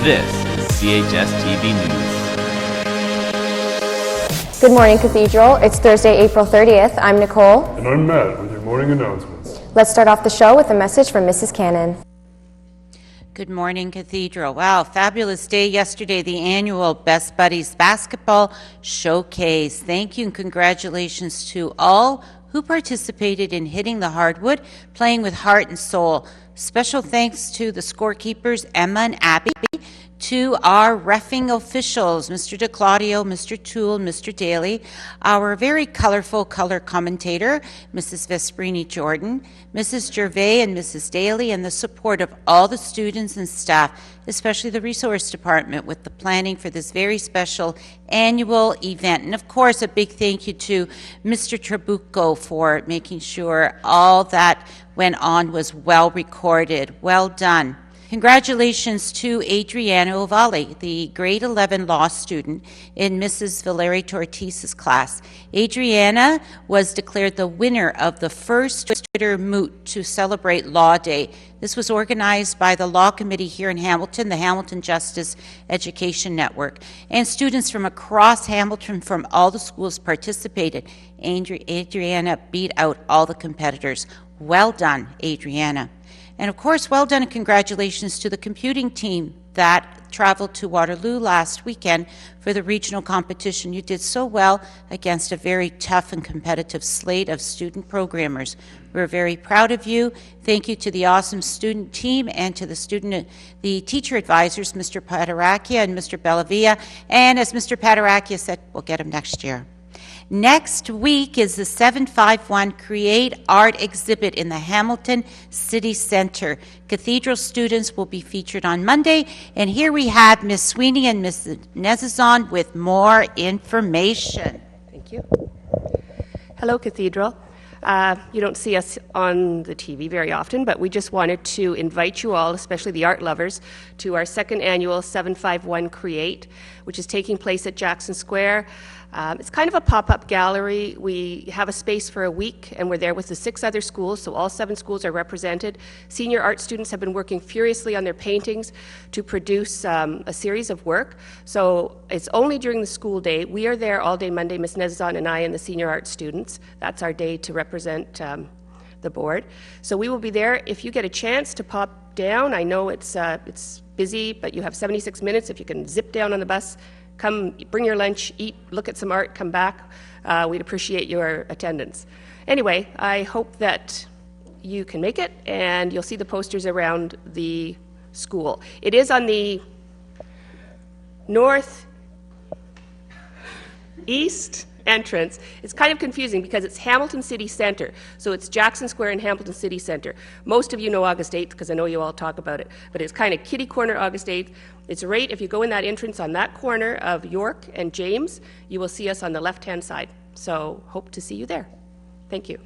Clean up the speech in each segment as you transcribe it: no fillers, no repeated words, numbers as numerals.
This is CHSTV News. Good morning, Cathedral. It's Thursday, April 30th. I'm Nicole. And I'm Matt with your morning announcements. Let's start off the show with a message from Mrs. Cannon. Good morning, Cathedral. Wow, fabulous day yesterday, the annual Best Buddies Basketball Showcase. Thank you and congratulations to all who participated in hitting the hardwood, playing with heart and soul. Special thanks to the scorekeepers, Emma and Abby, to our reffing officials, Mr. DeClaudio, Mr. Toole, Mr. Daly, our very colorful color commentator, Mrs. Vesperini Jordan, Mrs. Gervais and Mrs. Daly, and the support of all the students and staff, especially the resource department with the planning for this very special annual event. And of course, a big thank you to Mr. Trabucco for making sure all that went on was well recorded. Well done. Congratulations to Adriana Ovalle, the grade 11 law student in Mrs. Valerie Tortis's class. Adriana was declared the winner of the first Twitter Moot to celebrate Law Day. This was organized by the Law Committee here in Hamilton, the Hamilton Justice Education Network. And students from across Hamilton from all the schools participated. Adriana beat out all the competitors. Well done, Adriana. And of course, well done and congratulations to the computing team that traveled to Waterloo last weekend for the regional competition. You did so well against a very tough and competitive slate of student programmers. We're very proud of you. Thank you to the awesome student team and to the teacher advisors, Mr. Patarakia and Mr. Bellavia. And as Mr. Patarakia said, we'll get him next year. Next week is the 751 Create Art exhibit in the Hamilton City Centre. Cathedral students will be featured on Monday, and here we have Ms. Sweeney and Ms. Nezazon with more information. Thank you. Hello, Cathedral. You don't see us on the TV very often, but we just wanted to invite you all, especially the art lovers, to our second annual 751 Create, which is taking place at Jackson Square. It's kind of a pop-up gallery. We have a space for a week, and we're there with the 6 other schools, so all 7 schools are represented. Senior art students have been working furiously on their paintings to produce a series of work. So it's only during the school day. We are there all day Monday, Ms. Nezazon and I, and the senior art students. That's our day to represent the board. So we will be there. If you get a chance to pop down, I know it's busy, but you have 76 minutes. If you can zip down on the bus, come, bring your lunch, eat, look at some art, come back. We'd appreciate your attendance. Anyway, I hope that you can make it, and you'll see the posters around the school. It is on the northeast entrance. It's kind of confusing because it's Hamilton City Centre, so it's Jackson Square and Hamilton City Centre. Most of you know August 8th because I know you all talk about it, but it's kind of kitty corner August 8th. It's right, if you go in that entrance on that corner of York and James, you will see us on the left-hand side. So hope to see you there. Thank you.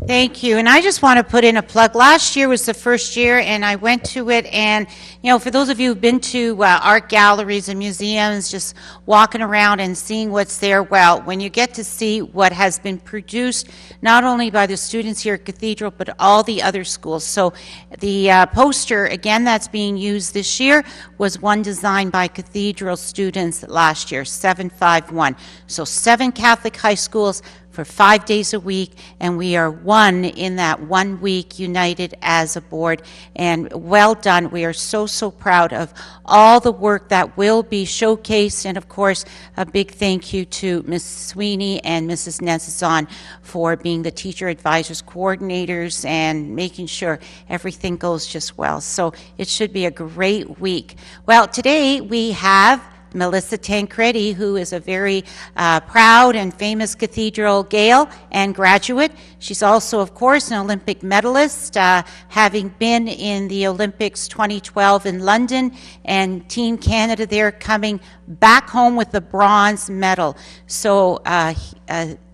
Thank you. And I just want to put in a plug. Last year was the first year, and I went to it. And, you know, for those of you who've been to art galleries and museums, just walking around and seeing what's there, well, when you get to see what has been produced, not only by the students here at Cathedral, but all the other schools. So the poster, again, that's being used this year was one designed by Cathedral students last year, 751. So 7 Catholic high schools for 5 days a week, and we are one in that 1 week, united as a board, and well done. We are so, so proud of all the work that will be showcased, and of course, a big thank you to Ms. Sweeney and Mrs. Nezazon for being the teacher advisors, coordinators, and making sure everything goes just well. So it should be a great week. Well, today we have Melissa Tancredi, who is a very proud and famous Cathedral Gael and graduate. She's also, of course, an Olympic medalist, having been in the Olympics 2012 in London, and Team Canada there coming back home with the bronze medal. So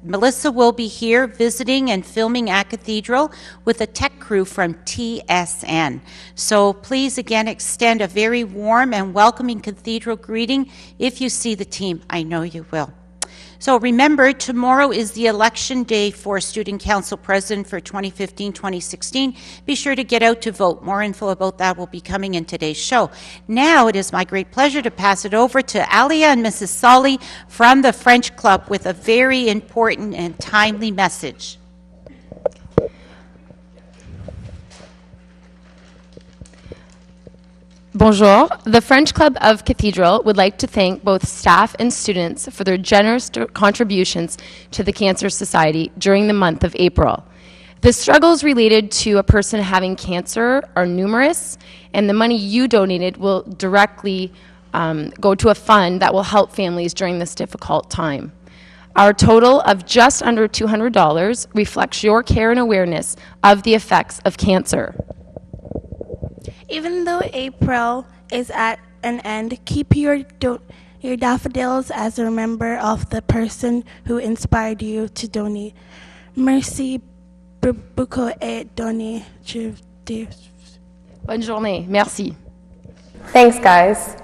Melissa will be here visiting and filming at Cathedral with a tech crew from TSN. So please again extend a very warm and welcoming Cathedral greeting if you see the team. I know you will. So remember, tomorrow is the election day for Student Council President for 2015-2016. Be sure to get out to vote. More info about that will be coming in today's show. Now it is my great pleasure to pass it over to Alia and Mrs. Solly from the French Club with a very important and timely message. Bonjour. The French Club of Cathedral would like to thank both staff and students for their generous contributions to the Cancer Society during the month of April. The struggles related to a person having cancer are numerous, and the money you donated will directly go to a fund that will help families during this difficult time. Our total of just under $200 reflects your care and awareness of the effects of cancer. Even though April is at an end, keep your daffodils as a reminder of the person who inspired you to donate. Merci beaucoup et donnez. Bonne journée. Merci. Thanks, guys.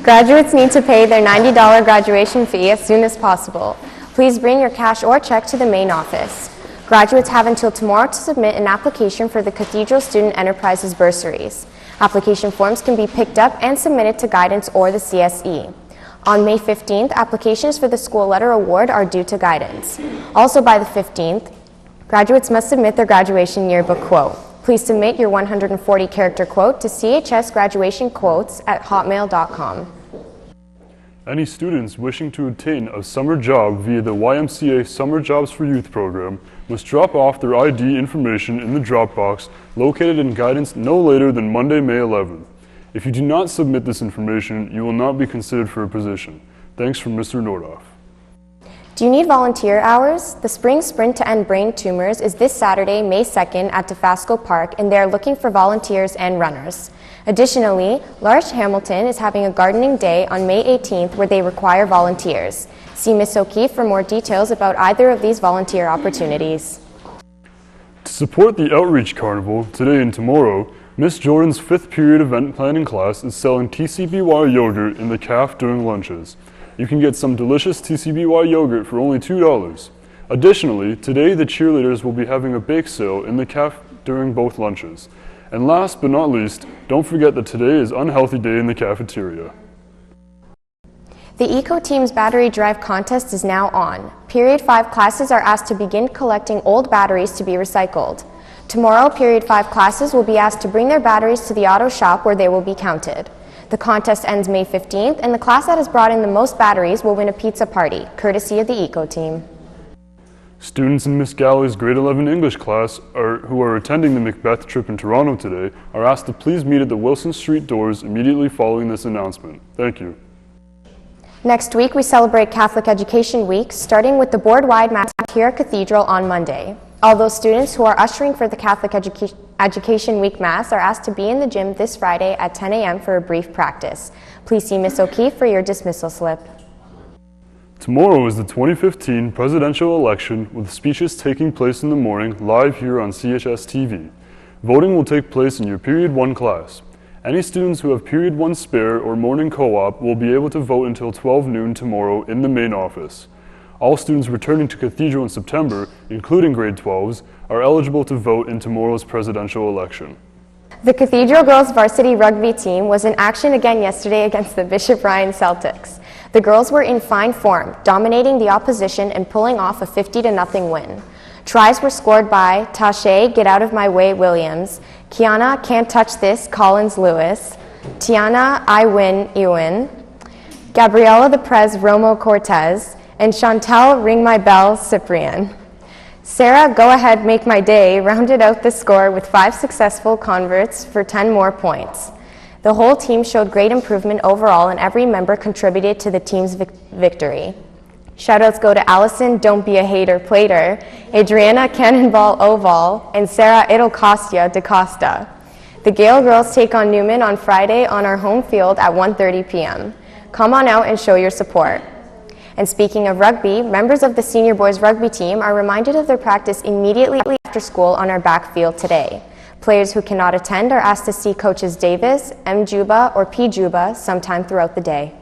Graduates need to pay their $90 graduation fee as soon as possible. Please bring your cash or check to the main office. Graduates have until tomorrow to submit an application for the Cathedral Student Enterprises bursaries. Application forms can be picked up and submitted to Guidance or the CSE. On May 15th, applications for the School Letter Award are due to Guidance. Also by the 15th, graduates must submit their graduation yearbook quote. Please submit your 140-character quote to chsgraduationquotes@hotmail.com. Any students wishing to obtain a summer job via the YMCA Summer Jobs for Youth program must drop off their ID information in the drop box located in Guidance no later than Monday, May 11th. If you do not submit this information, you will not be considered for a position. Thanks from Mr. Nordoff. Do you need volunteer hours? The Spring Sprint to End Brain Tumors is this Saturday, May 2nd at DeFasco Park, and they are looking for volunteers and runners. Additionally, L'Arche Hamilton is having a gardening day on May 18th where they require volunteers. See Ms. O'Keefe for more details about either of these volunteer opportunities. To support the Outreach Carnival today and tomorrow, Miss Jordan's 5th period event planning class is selling TCBY yogurt in the CAF during lunches. You can get some delicious TCBY yogurt for only $2. Additionally, today the cheerleaders will be having a bake sale in the CAF during both lunches. And last but not least, don't forget that today is Unhealthy Day in the cafeteria. The Eco Team's battery drive contest is now on. Period 5 classes are asked to begin collecting old batteries to be recycled. Tomorrow, Period 5 classes will be asked to bring their batteries to the auto shop where they will be counted. The contest ends May 15th, and the class that has brought in the most batteries will win a pizza party, courtesy of the Eco Team. Students in Miss Galloway's grade 11 English class who are attending the Macbeth trip in Toronto today are asked to please meet at the Wilson Street doors immediately following this announcement. Thank you. Next week, we celebrate Catholic Education Week, starting with the board-wide Mass here at Cathedral on Monday. All those students who are ushering for the Catholic Education Week Mass are asked to be in the gym this Friday at 10 a.m. for a brief practice. Please see Ms. O'Keefe for your dismissal slip. Tomorrow is the 2015 presidential election with speeches taking place in the morning live here on CHSTV. Voting will take place in your Period 1 class. Any students who have Period 1 spare or morning co-op will be able to vote until 12 noon tomorrow in the main office. All students returning to Cathedral in September, including grade 12s, are eligible to vote in tomorrow's presidential election. The Cathedral Girls Varsity Rugby team was in action again yesterday against the Bishop Ryan Celtics. The girls were in fine form, dominating the opposition and pulling off a 50-0 win. Tries were scored by Tashay, Get Out of My Way Williams, Kiana, Can't Touch This Collins Lewis, Tiana, I Win Ewan, Gabriela the Prez Romo Cortez, and Chantel, Ring My Bell Cyprian. Sarah, Go Ahead Make My Day rounded out the score with 5 successful converts for 10 more points. The whole team showed great improvement overall, and every member contributed to the team's victory. Shoutouts go to Allison, Don't Be a Hater Plater, Adriana, Cannonball Oval, and Sarah, It'll Cost Ya de Costa. The Gale girls take on Newman on Friday on our home field at 1:30 p.m. Come on out and show your support. And speaking of rugby, members of the senior boys rugby team are reminded of their practice immediately after school on our back field today. Players who cannot attend are asked to see coaches Davis, M. Juba, or P. Juba sometime throughout the day.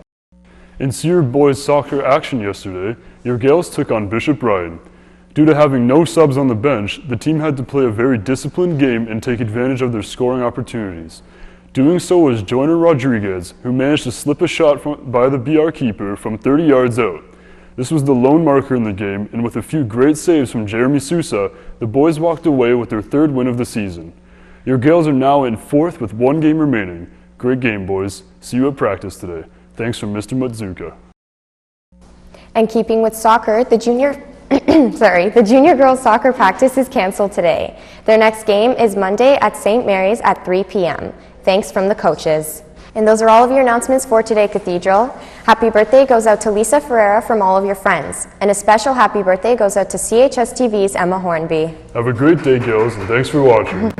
In Sear boys soccer action yesterday, your Gales took on Bishop Ryan. Due to having no subs on the bench, the team had to play a very disciplined game and take advantage of their scoring opportunities. Doing so was Joyner Rodriguez, who managed to slip a shot by the BR keeper from 30 yards out. This was the lone marker in the game, and with a few great saves from Jeremy Sousa, the boys walked away with their third win of the season. Your Gales are now in fourth with one game remaining. Great game, boys. See you at practice today. Thanks from Mr. Matsuka. And keeping with soccer, the junior girls soccer practice is canceled today. Their next game is Monday at St. Mary's at 3 p.m. Thanks from the coaches. And those are all of your announcements for today, Cathedral. Happy birthday goes out to Lisa Ferreira from all of your friends. And a special happy birthday goes out to CHSTV's Emma Hornby. Have a great day, Gales, and thanks for watching.